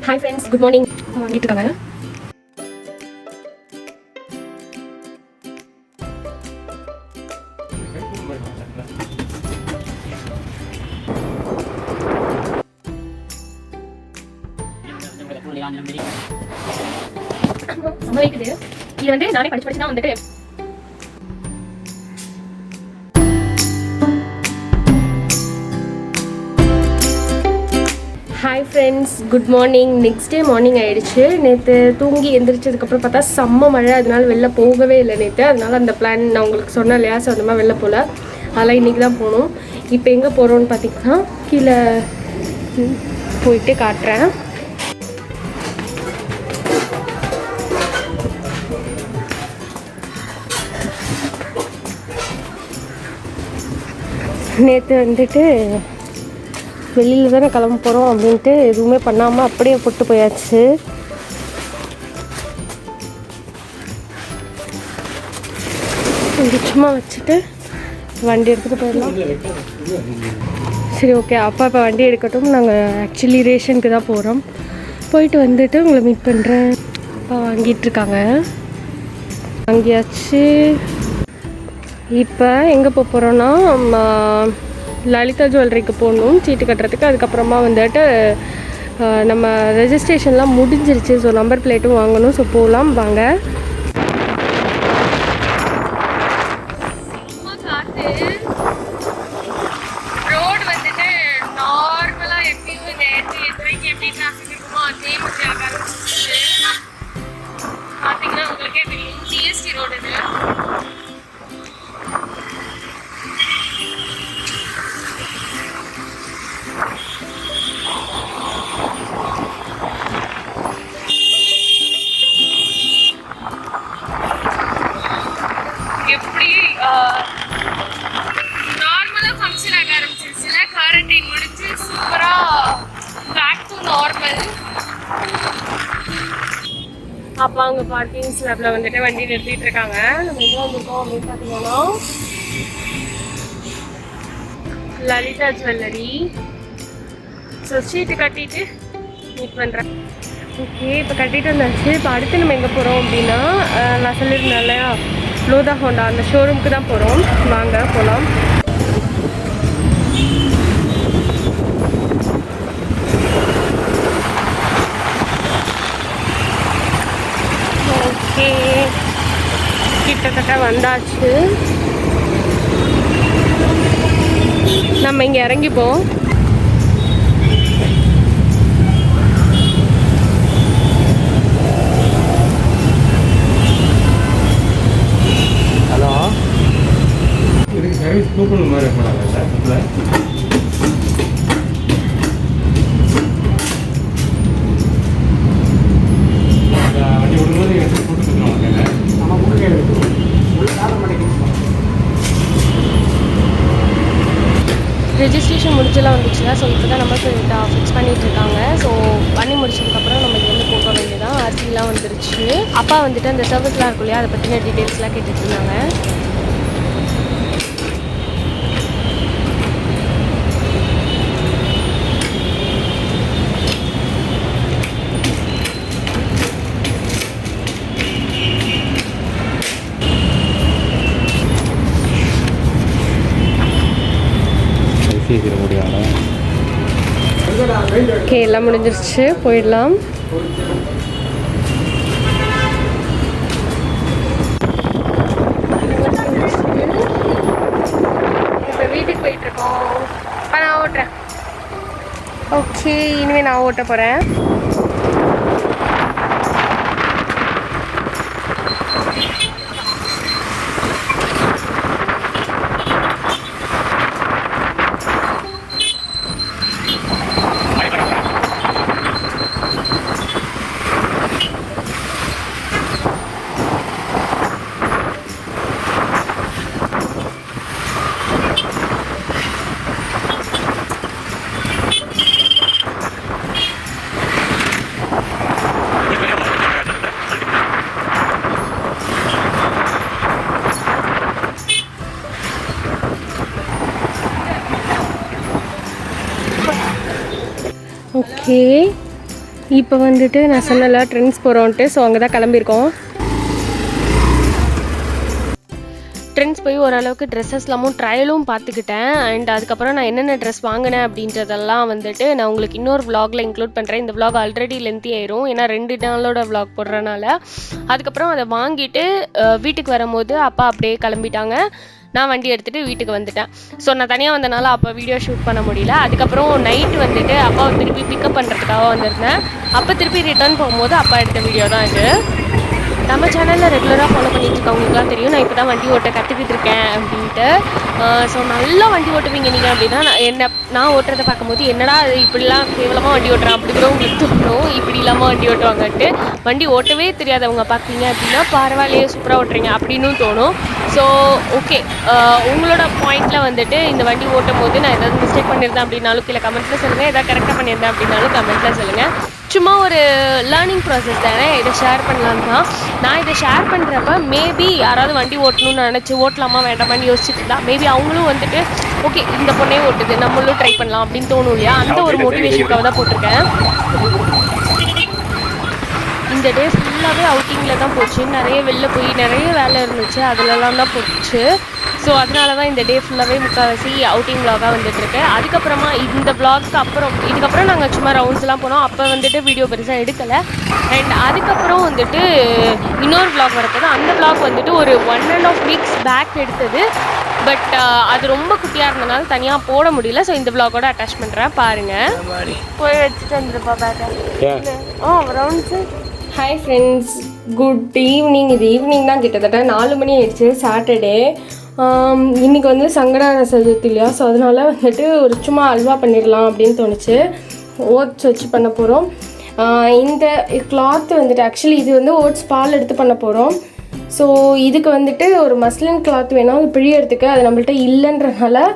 Hi friends, good morning. வாங்கிட்டு இருக்காங்க. சமாளிக்குது. இது வந்து நானே படிச்சு தான் வந்துட்டு hi friends, good morning. Next day morning ஆகிடுச்சு. நேற்று தூங்கி எந்திரிச்சதுக்கப்புறம் பார்த்தா செம்ம மழை, அதனால் வெளில போகவே இல்லை நேற்று. அதனால் அந்த பிளான் நான் உங்களுக்கு சொன்னேன் இல்லையா, ஸோ அந்த மாதிரி வெளில போகல. அதெல்லாம் இன்றைக்கி தான் போகணும். இப்போ எங்கே போகிறோன்னு பார்த்திங்கன்னா கீழே போயிட்டு காட்டுறேன். நேற்று வந்துட்டு வெளியில் தானே கிளம்ப போகிறோம் அப்படின்ட்டு எதுவுமே பண்ணாமல் அப்படியே போட்டு போயாச்சு. சும்மா வச்சுட்டு வண்டி எடுத்துகிட்டு போயிடலாம். சரி, ஓகே. அப்பா இப்போ வண்டி எடுக்கட்டும். நாங்கள் ஆக்சுவலி ரேஷனுக்கு தான் போகிறோம். போயிட்டு வந்துட்டு உங்களை மீட் பண்ணுறேன். அப்பா வாங்கிட்டுருக்காங்க. வாங்கியாச்சு. இப்போ எங்கே போக போகிறோன்னா லலிதா ஜுவல்லரிக்கு போகணும் சீட்டு கட்டுறதுக்கு. அதுக்கப்புறமா வந்துட்டு நம்ம ரெஜிஸ்ட்ரேஷன்லாம் முடிஞ்சிருச்சு. ஸோ நம்பர் பிளேட்டும் வாங்கணும். ஸோ போகலாம் வாங்க. ரோடு வந்துட்டு நார்மலாக எப்பயுமே நேற்று எத்தனைக்கு எப்படி டிராஃபிக் இருக்குமோ அதே மாதிரி ஆக ஆரம்பிச்சிச்சு. பார்த்தீங்கன்னா உங்களுக்கே தெரியும், ஜிஎஸ்டி ரோடு இது. எப்படி நார்மலாக ஃபங்க்ஷன் ஆக ஆரம்பிச்சிருச்சுல, குவாரண்டைன் முடிஞ்சு சூப்பராக பேக் டு நார்மல். அப்போ அங்கே பார்க்கிங் ஸ்லாப்ல வந்துட்டு வண்டி நிறுத்திட்டு இருக்காங்க. நம்ம எங்கே வந்திருக்கோம் அப்படின்னு பார்த்தீங்கன்னா லலிதா ஜுவல்லரி. ஸோ சீட்டு கட்டிட்டு மீட் பண்ணுறேன். ஓகே, இப்போ கட்டிட்டு வந்தாச்சு. இப்போ அடுத்து நம்ம எங்கே போகிறோம் அப்படின்னா நான் சொல்லியிருந்தேன் இல்லையா, லோதா ஹோண்டா அந்த ஷோரூமுக்கு தான் போகிறோம். வாங்க போகலாம். ஓகே, கிட்டத்தட்ட வந்தாச்சு. நம்ம இங்கே இறங்கிப்போம். ஹலோ, இதுக்கு சர்வீஸ் கூப்பன் மாதிரி பண்ணாங்க சார். வண்டி விடும்போது எடுத்து கூட்டு கொடுத்துருவாங்க. நம்ம கொடுக்க எடுத்துருவோம். ரெஜிஸ்ட்ரேஷன் முடிச்செல்லாம் வந்துச்சுன்னா, ஸோ இப்போ தான் நம்பர் பிளேட் ஃபிக்ஸ் பண்ணிட்டு இருக்காங்க. ஸோ பண்ணி முடிச்சதுக்கப்புறம் நம்ம இங்கேருந்து போக வேண்டியதான். ஆர்சிலாம் வந்துருச்சு. அப்பா வந்துட்டு அந்த சர்வீஸ்லாம் இருக்கும் இல்லையா, அதை பற்றின டீட்டெயில்ஸ்லாம் கேட்டுட்டு இருந்தாங்க. ஓகே, எல்லாம் முடிஞ்சிருச்சு. போயிடலாம். இப்போ வீட்டுக்கு போயிட்டுருக்கோம். இப்போ நான் ஓட்டுறேன். ஓகே, இனிமேல் நான் ஓட்ட போகிறேன். ஓகே, இப்போ வந்துட்டு நான் சொன்னல ட்ரெண்ட்ஸ் போகிறோன்ட்டு, ஸோ அங்கே தான் கிளம்பியிருக்கோம். ட்ரெண்ட்ஸ் போய் ஓரளவுக்கு ட்ரெஸ்ஸஸ்லாமும் ட்ரையலும் பார்த்துக்கிட்டேன். அண்ட் அதுக்கப்புறம் நான் என்னென்ன ட்ரெஸ் வாங்கினேன் அப்படின்றதெல்லாம் வந்துட்டு நான் உங்களுக்கு இன்னொரு விலாகில் இன்க்ளூட் பண்ணுறேன். இந்த விலாக் ஆல்ரெடி லென்த்தி ஆயிரும், ஏன்னா 2 நாளோட விலாக் போடுறனால. அதுக்கப்புறம் அதை வாங்கிட்டு வீட்டுக்கு வரும்போது அப்பா அப்படியே கிளம்பிட்டாங்க. நான் வண்டி எடுத்துகிட்டு வீட்டுக்கு வந்துட்டேன். ஸோ நான் தனியாக வந்தனால அப்போ வீடியோ ஷூட் பண்ண முடியல. அதுக்கப்புறம் நைட் வந்துட்டு அப்பாவை திருப்பி பிக்கப் பண்ணுறதுக்காக வந்திருந்தேன். அப்போ திருப்பி ரிட்டர்ன் போகும்போது அப்பா எடுத்த வீடியோ தான் இது. நம்ம சேனலில் ரெகுலராக ஃபாலோ பண்ணிட்டு இருக்கவங்களுக்குலாம் தெரியும், நான் இப்போ தான் வண்டி ஓட்ட கற்றுக்கிட்டு இருக்கேன் அப்படின்ட்டு. ஸோ நல்லா வண்டி ஓட்டுவீங்க நீங்கள் அப்படின்னா நான் ஓட்டுறதை பார்க்கும்போது என்னடா இப்படிலாம் கேவலமாக வண்டி ஓட்டுறேன் அப்படி கூட உங்களுக்கு தோணும். இப்படி இல்லாமல் வண்டி ஓட்டுவாங்கன்ட்டு. வண்டி ஓட்டவே தெரியாதவங்க பார்த்தீங்க அப்படின்னா பரவாயில்லையே சூப்பராக ஓட்டுறீங்க அப்படின்னு தோணும். ஸோ ஓகே, உங்களோட பாயிண்டில் வந்துட்டு இந்த வண்டி ஓட்டும் போது நான் ஏதாவது மிஸ்டேக் பண்ணியிருந்தேன் அப்படின்னாலும் கீழே கமெண்ட்டில் சொல்லுங்கள். எதாவது கரெக்டாக பண்ணியிருந்தேன் அப்படின்னாலும் கமெண்ட்டில் சொல்லுங்கள். சும்மா ஒரு லேர்னிங் ப்ராசஸ் தானே, இதை ஷேர் பண்ணலாம் தான். நான் இதை ஷேர் பண்ணுறப்ப மேபி யாராவது வண்டி ஓட்டணும்னு நினச்சி ஓட்டலாமா வேண்டாமான்னு யோசிச்சுட்டு இருந்தா மேபி அவங்களும் வந்துட்டு ஓகே இந்த பொண்ணே ஓட்டுது நம்மளும் ட்ரை பண்ணலாம் அப்படின்னு தோணும் இல்லையா, அந்த ஒரு மோட்டிவேஷனுக்காக தான் போட்டிருக்கேன். இந்த டே ஃபுல்லாகவே அவுட்டிங்கில் தான் போச்சு. நிறைய வெளில போய் நிறைய வேலை இருந்துச்சு, அதிலலாம் தான் போச்சு. ஸோ அதனால தான் இந்த டே ஃபுல்லாகவே முக்கால்வாசி அவுட்டிங் விலாகாக வந்துட்டுருக்கு. அதுக்கப்புறமா இந்த விலாக்கு அப்புறம் இதுக்கப்புறம் நாங்கள் சும்மா ரவுண்ட்ஸ்லாம் போனோம். அப்போ வந்துட்டு வீடியோ பெருசாக எடுக்கலை. அண்ட் அதுக்கப்புறம் வந்துட்டு இன்னொரு விலாக் வரப்போது. அந்த விலாக் வந்துட்டு ஒரு 1.5 weeks பேக் எடுத்தது. பட் அது ரொம்ப குட்டியாக இருந்தனால தனியாக போட முடியல. ஸோ இந்த விலாகோட அட்டாச் பண்ணுறேன், பாருங்கள். போய் வச்சுட்டு வந்துருப்பா பேட்டை. Rounds. Hi friends, good evening. இது ஈவினிங் தான், கிட்டத்தட்ட 4 மணி ஆயிடுச்சு. சாட்டர்டே. இன்றைக்கி வந்து சங்கடா சதுர்த்தி இல்லையா, ஸோ அதனால் வந்துட்டு ஒரு சும்மா அல்வா பண்ணிடலாம் அப்படின்னு தோணுச்சு. ஓட்ஸ் வச்சு பண்ண போகிறோம். இந்த கிளாத் வந்துட்டு ஆக்சுவலி இது வந்து ஓட்ஸ் பால் எடுத்து பண்ண போகிறோம். ஸோ இதுக்கு வந்துட்டு ஒரு மஸ்லின் கிளாத் வேணும், அது பிழியறதுக்கு. அது நம்மள்ட்ட இல்லைன்றனால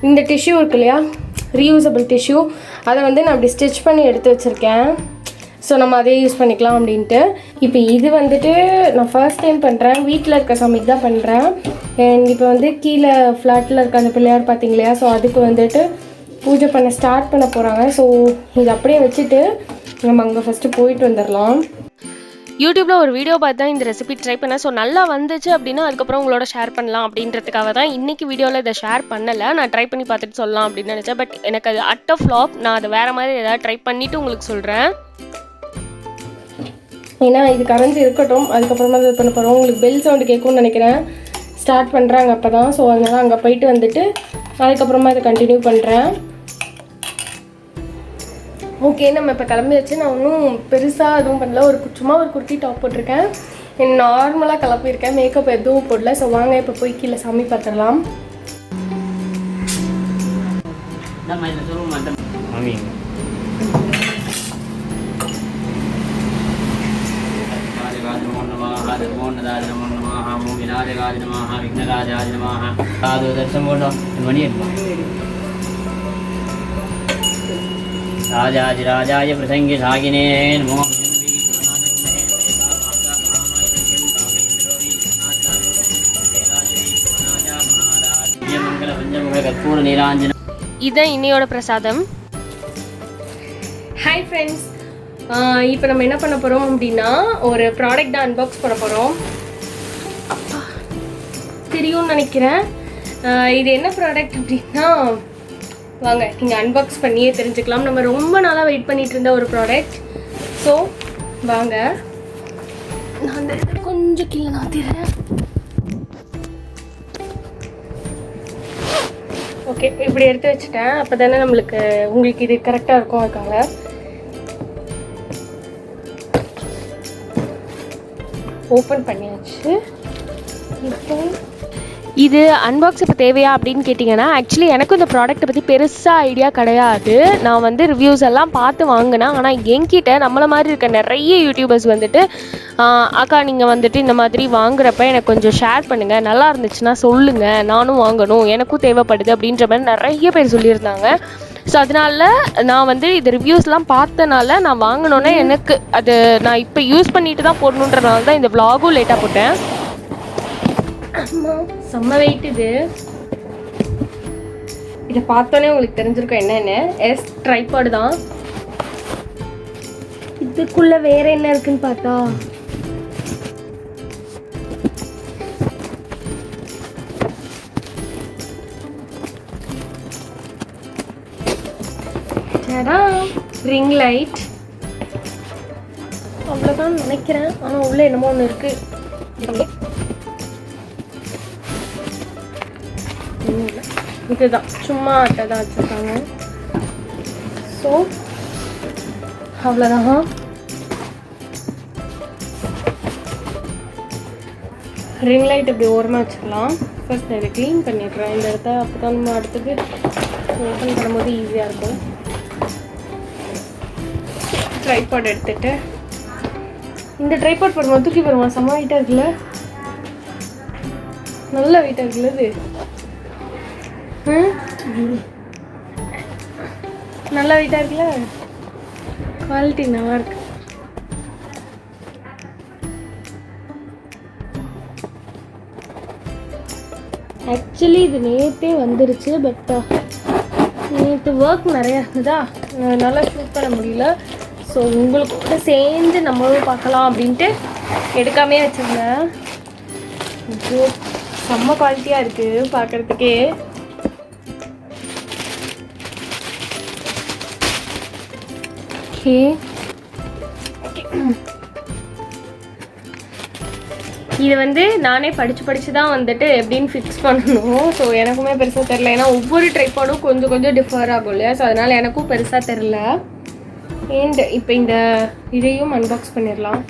இந்த டிஷ்யூ இருக்கு இல்லையா, ரீயூசபிள் டிஷ்யூ, அதை வந்து நான் அப்படி ஸ்டிச் பண்ணி எடுத்து வச்சுருக்கேன். ஸோ நம்ம அதே யூஸ் பண்ணிக்கலாம் அப்படின்ட்டு. இப்போ இது வந்துட்டு நான் ஃபர்ஸ்ட் டைம் பண்ணுறேன், வீட்டில் இருக்க சாமிக்கு தான் பண்ணுறேன். அண்ட் இப்போ வந்து கீழே ஃப்ளாட்டில் இருக்க அந்த பிள்ளையார் பார்த்தீங்களா, ஸோ அதுக்கு வந்துட்டு பூஜை பண்ண ஸ்டார்ட் பண்ண போகிறாங்க. ஸோ இது அப்படியே வச்சுட்டு நம்ம அங்கே ஃபஸ்ட்டு போயிட்டு வந்துடலாம். யூடியூப்பில் ஒரு வீடியோ பார்த்து தான் இந்த ரெசிபி ட்ரை பண்ணேன். ஸோ நல்லா வந்துச்சு அப்படின்னா அதுக்கப்புறம் உங்களோட ஷேர் பண்ணலாம் அப்படின்றதுக்காக தான் இன்றைக்கி வீடியோவில் இதை ஷேர் பண்ணலை. நான் ட்ரை பண்ணி பார்த்துட்டு சொல்லலாம் அப்படின்னு நினச்சேன். பட் எனக்கு அது அட் ஆஃப் ஃப்ளாப். நான் அதை வேறு மாதிரி ஏதாவது ட்ரை பண்ணிவிட்டு உங்களுக்கு சொல்கிறேன். ஏன்னா இது கரைஞ்சி இருக்கட்டும், அதுக்கப்புறமா இது பண்ண போகிறோம். உங்களுக்கு பெல் சவுண்டு கேட்கும்னு நினைக்கிறேன். ஸ்டார்ட் பண்ணுறாங்க அப்போ தான். ஸோ அதனால் அங்கே போயிட்டு வந்துட்டு அதுக்கப்புறமா இதை கண்டினியூ பண்ணுறேன். ஓகே, நம்ம இப்போ கிளம்பியாச்சு. நான் ஒன்றும் பெருசாக எதுவும் பண்ணல, சும்மா ஒரு குர்த்தி டாப் போட்டிருக்கேன். நார்மலாக கிளப்பியிருக்கேன், மேக்கப் எதுவும் போடல. ஸோ வாங்க இப்போ போய் கீழே சாமி பார்த்துடலாம். ராஜாஜிராஜாய பிரசங்கி சாகினே நமோ. இதான் இன்னையோட பிரசாதம். ஹாய் ஃப்ரெண்ட்ஸ், இப்போ நம்ம என்ன பண்ண போகிறோம் அப்படின்னா ஒரு ப்ராடக்ட் தான் அன்பாக்ஸ் பண்ண போகிறோம். அப்பா தெரியும்னு நினைக்கிறேன். இது என்ன ப்ராடக்ட் அப்படின்னா வாங்க நீங்கள் அன்பாக்ஸ் பண்ணியே தெரிஞ்சுக்கலாம். நம்ம ரொம்ப நாளாக வெயிட் பண்ணிகிட்டு இருந்த ஒரு ப்ராடக்ட். ஸோ வாங்க, நான் அந்த கொஞ்சம் கீழே நாத்திடுறேன். ஓகே, இப்படி எடுத்து வச்சுட்டேன். அப்போ தானே உங்களுக்கு இது கரெக்டாக இருக்கும். அதுக்காக ஓப்பன் பண்ணியாச்சு. இப்போ இது அன்பாக்ஸ் இப்போ தேவையா அப்படின்னு கேட்டிங்கன்னா, ஆக்சுவலி எனக்கும் இந்த ப்ராடக்ட்டை பற்றி பெருசாக ஐடியா கிடையாது. நான் வந்து ரிவ்யூஸ் எல்லாம் பார்த்து வாங்கினேன். ஆனால் என்கிட்ட நம்மளை மாதிரி இருக்க நிறைய யூடியூபர்ஸ் வந்துட்டு அக்கா நீங்கள் வந்துட்டு இந்த மாதிரி வாங்குறப்ப எனக்கு கொஞ்சம் ஷேர் பண்ணுங்கள், நல்லா இருந்துச்சுன்னா சொல்லுங்கள், நானும் வாங்கணும், எனக்கும் தேவைப்படுது அப்படின்ற மாதிரி நிறைய பேர் சொல்லியிருந்தாங்க. ஸோ அதனால நான் வந்து இது ரிவ்யூஸ்லாம் பார்த்தனால நான் வாங்கினோன்னே எனக்கு அது நான் இப்போ யூஸ் பண்ணிட்டு தான் போடணுன்றனால தான் இந்த விலாகும் லேட்டாக போட்டேன். செம்ம வெயிட் இது. இதை பார்த்தோன்னே உங்களுக்கு தெரிஞ்சிருக்கும் என்னென்னு. ட்ரைபாடு தான். இதுக்குள்ள வேற என்ன இருக்குன்னு பார்த்தா ரிங் லைட் அவ்வளோதான் நினைக்கிறேன். ஆனால் உள்ள என்னமோ ஒன்று இருக்கு. இதுதான் சும்மா அட்டை தான் வச்சுருக்காங்க. ஸோ அவ்வளோதான். ரிங் லைட் இப்படி ஓரமாக வச்சுக்கலாம். ஃபர்ஸ்ட் இதை க்ளீன் பண்ணிடுறேன் இந்த இடத்த. அப்போ தான் நம்ம அடுத்தது ஓப்பன் பண்ணும்போது ஈஸியாக இருக்கும். ட்ரைபாட் எடுத்துட்டு இந்த ட்ரைபாட் போடும்போது தூக்கி போடுமா? செம்ம வெயிட்டாக இருக்குல்ல, நல்ல வெயிட்டாக இருக்குல்ல இது. நல்லா வெயிட்டாக இருக்குல்ல, குவாலிட்டி நல்லா இருக்கு. ஆக்சுவலி இது நேற்றே வந்துருச்சு. பட் நேற்று ஒர்க் நிறையா இருந்ததா, அதனால் ஷூட் பண்ண முடியல. ஸோ உங்களுக்கு கூட சேர்ந்து நம்மளும் பார்க்கலாம் அப்படின்ட்டு எடுக்காமே வச்சுருந்தேன். ஐயோ செம்ம குவாலிட்டியாக இருக்குது பார்க்குறதுக்கே. ஓகே இது வந்து நானே படித்து தான் வந்துட்டு எப்படின்னு ஃபிக்ஸ் பண்ணணும். ஸோ எனக்குமே பெருசாக தெரில, ஏன்னா ஒவ்வொரு ட்ரைபாடும் கொஞ்சம் கொஞ்சம் டிஃபர் ஆகும் இல்லையா. ஸோ அதனால் எனக்கும் பெருசாக தெரில. அண்ட் இப்போ இந்த இதையும் அன்பாக்ஸ் பண்ணிடலாம்.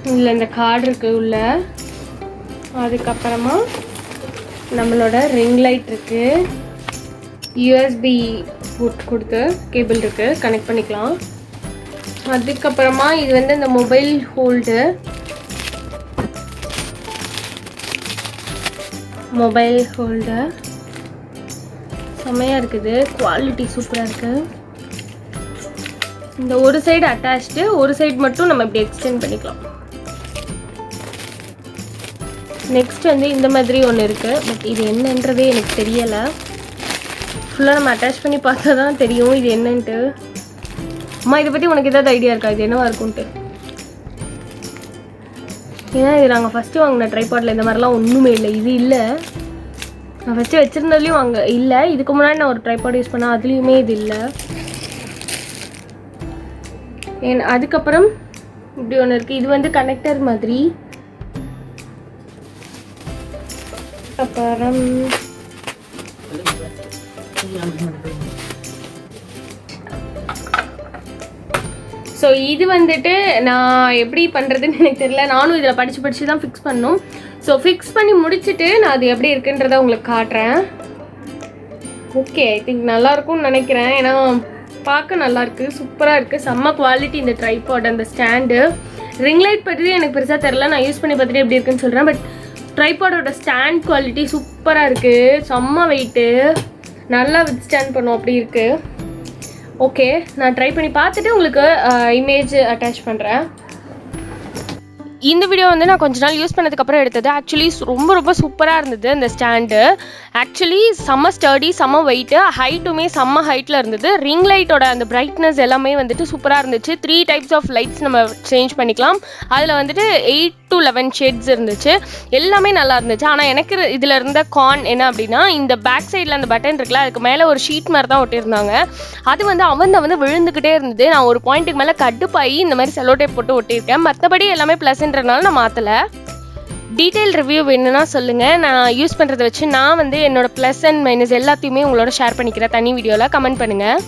இதில் இந்த கார்டு இருக்குது உள்ள. அதுக்கப்புறமா நம்மளோட ரிங் லைட் இருக்குது, யூஎஸ்பி போட் கொடுத்து கேபிள் இருக்குது, கனெக்ட் பண்ணிக்கலாம். அதுக்கப்புறமா இது வந்து இந்த மொபைல் ஹோல்டர், செம்மையாக இருக்குது, குவாலிட்டி சூப்பராக இருக்குது. இந்த ஒரு சைடு அட்டாச்டு, ஒரு சைடு மட்டும் நம்ம இப்படி எக்ஸ்டெண்ட் பண்ணிக்கலாம். நெக்ஸ்ட் வந்து இந்த மாதிரி ஒன்று இருக்குது. பட் இது என்னன்றதே எனக்கு தெரியலை. ஃபுல்லாக நம்ம அட்டாச் பண்ணி பார்த்தா தான் தெரியும் இது என்னன்ட்டு. அம்மா இதை பற்றி உனக்கு ஏதாவது ஐடியா இருக்கா இது என்னவா இருக்கும்ன்ட்டு? ஏன்னா இது நாங்கள் ஃபஸ்ட்டு வாங்கின ட்ரைபாட்டில் இந்த மாதிரிலாம் ஒன்றுமே இல்லை. இது இல்லை, நான் ஃபஸ்ட்டு வச்சுருந்ததுலேயும் அங்கே இல்லை. இதுக்கு முன்னாடி நான் ஒரு ட்ரைபாட் யூஸ் பண்ணேன், அதுலேயுமே இது இல்லை. அதுக்கப்புறம் இப்படி ஒன்று இருக்குது. இது வந்து கனெக்டர் மாதிரி. அப்புறம் ஸோ இது வந்துட்டு நான் எப்படி பண்ணுறதுன்னு எனக்கு தெரியல. நானும் இதில் படித்து தான் ஃபிக்ஸ் பண்ணணும். ஸோ ஃபிக்ஸ் பண்ணி முடிச்சுட்டு நான் அது எப்படி இருக்குன்றதை உங்களுக்கு காட்டுறேன். ஓகே, ஐ திங்க் நல்லாயிருக்கும்னு நினைக்கிறேன். ஏன்னா பார்க்க நல்லாயிருக்கு, சூப்பராக இருக்குது, செம்ம குவாலிட்டி. இந்த ட்ரைபாட், அந்த ஸ்டாண்டு, ரிங் லைட் பற்றி எனக்கு பெருசாக தெரில. நான் யூஸ் பண்ணி பார்த்துட்டு எப்படி இருக்குன்னு சொல்கிறேன். பட் ட்ரைபாடோட ஸ்டாண்ட் குவாலிட்டி சூப்பராக இருக்குது, செம்ம வெயிட்டு, நல்லா வித் ஸ்டாண்ட் பண்ணும் அப்படி இருக்குது. ஓகே, நான் ட்ரை பண்ணி பார்த்துட்டு உங்களுக்கு இமேஜ் அட்டாச் பண்ணுறேன். இந்த வீடியோ வந்து நான் கொஞ்ச நாள் யூஸ் பண்ணதுக்கப்புறம் எடுத்தது. ஆக்சுவலி ரொம்ப சூப்பராக இருந்தது இந்த ஸ்டாண்டு. ஆக்சுவலி செம்ம ஸ்டர்டி, செம்ம வெயிட்டு, ஹைட்டுமே செம்ம ஹைட்டில் இருந்தது. ரிங் லைட்டோட அந்த பிரைட்னஸ் எல்லாமே வந்துட்டு சூப்பராக இருந்துச்சு. 3 டைப்ஸ் ஆஃப் லைட்ஸ் நம்ம சேஞ்ச் பண்ணிக்கலாம். அதில் வந்துட்டு 8 to 11 ஷேட்ஸ் இருந்துச்சு. எல்லாமே நல்லா இருந்துச்சு. ஆனால் எனக்கு இதில் இருந்த கான் என்ன அப்படின்னா, இந்த பேக் சைடில் அந்த பட்டன் இருக்குல்ல, அதுக்கு மேலே ஒரு ஷீட் மாதிரி தான் ஒட்டியிருந்தாங்க. அது வந்து விழுந்துக்கிட்டே இருந்தது. நான் ஒரு பாயிண்ட்டுக்கு மேலே கடுப்பாகி இந்த மாதிரி செல்லோ டேப் போட்டு ஒட்டியிருக்கேன். மற்றபடி எல்லாமே ப்ளஸ்ன்றனால நான் மாற்றலை. டீட்டெயில் ரிவ்யூ வேணும்னா சொல்லுங்கள். நான் யூஸ் பண்ணுறதை வச்சு நான் வந்து என்னோட ப்ளஸ் அண்ட் மைனஸ் எல்லாத்தையுமே உங்களோட ஷேர் பண்ணிக்கிறேன். தனி வீடியோவில் கமெண்ட் பண்ணுங்கள்.